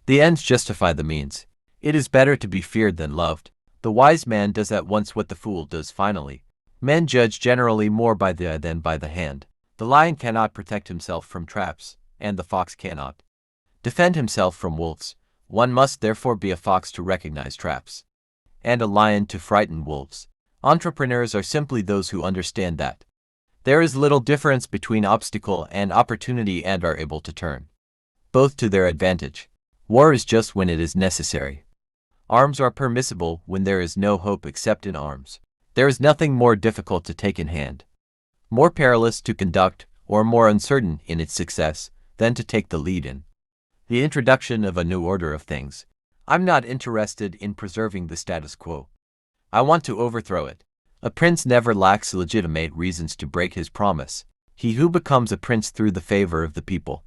The ends justify the means. It is better to be feared than loved. The wise man does at once what the fool does finally. Men judge generally more by the eye than by the hand. The lion cannot protect himself from traps, and the fox cannot defend himself from wolves. One must therefore be a fox to recognize traps, and a lion to frighten wolves. Entrepreneurs are simply those who understand that there is little difference between obstacle and opportunity and are able to turn both to their advantage. War is just when it is necessary. Arms are permissible when there is no hope except in arms. There is nothing more difficult to take in hand, more perilous to conduct, or more uncertain in its success than to take the lead in the introduction of a new order of things. I'm not interested in preserving the status quo. I want to overthrow it. A prince never lacks legitimate reasons to break his promise. He who becomes a prince through the favor of the people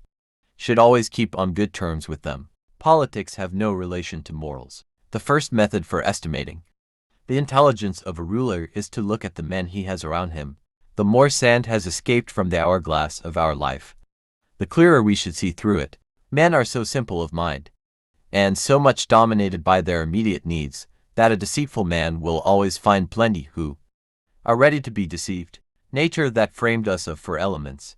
should always keep on good terms with them. Politics have no relation to morals. The first method for estimating the intelligence of a ruler is to look at the men he has around him. The more sand has escaped from the hourglass of our life, the clearer we should see through it. Men are so simple of mind, and so much dominated by their immediate needs, that a deceitful man will always find plenty who are ready to be deceived. Nature that framed us of four elements,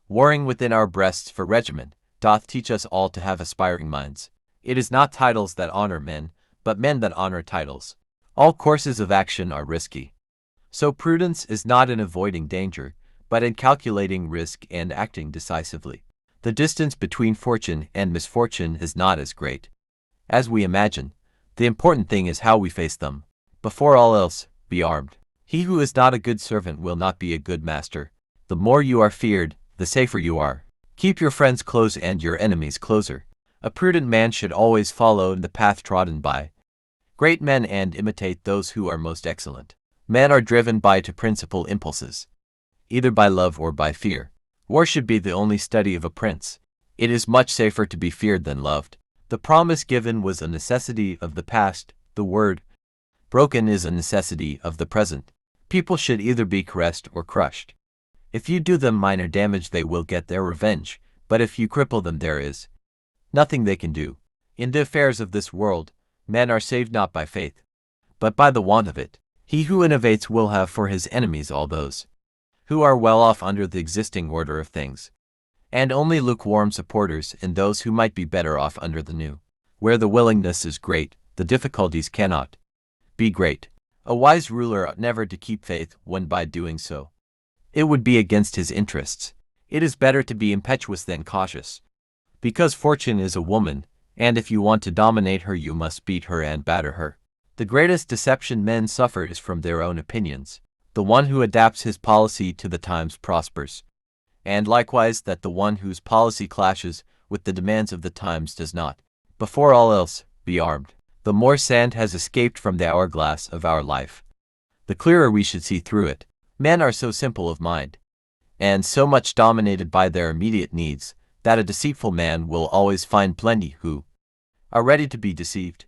warring within our breasts for regiment, doth teach us all to have aspiring minds. It is not titles that honor men, but men that honor titles. All courses of action are risky. So prudence is not in avoiding danger, but in calculating risk and acting decisively. The distance between fortune and misfortune is not as great as we imagine. The important thing is how we face them. Before all else, be armed. He who is not a good servant will not be a good master. The more you are feared, the safer you are. Keep your friends close and your enemies closer. A prudent man should always follow the path trodden by great men and imitate those who are most excellent. Men are driven by two principal impulses, either by love or by fear. War should be the only study of a prince. It is much safer to be feared than loved. The promise given was a necessity of the past. The word broken is a necessity of the present. People should either be caressed or crushed. If you do them minor damage, they will get their revenge, but if you cripple them, there is nothing they can do. In the affairs of this world, men are saved not by faith, but by the want of it. He who innovates will have for his enemies all those who are well off under the existing order of things, and only lukewarm supporters in those who might be better off under the new. Where the willingness is great, the difficulties cannot be great. A wise ruler ought never to keep faith when by doing so it would be against his interests. It is better to be impetuous than cautious, because fortune is a woman, and if you want to dominate her you must beat her and batter her. The greatest deception men suffer is from their own opinions. The one who adapts his policy to the times prospers, and likewise that the one whose policy clashes with the demands of the times does not. Before all else, be armed. The more sand has escaped from the hourglass of our life, the clearer we should see through it. Men are so simple of mind, and so much dominated by their immediate needs, that a deceitful man will always find plenty who are ready to be deceived.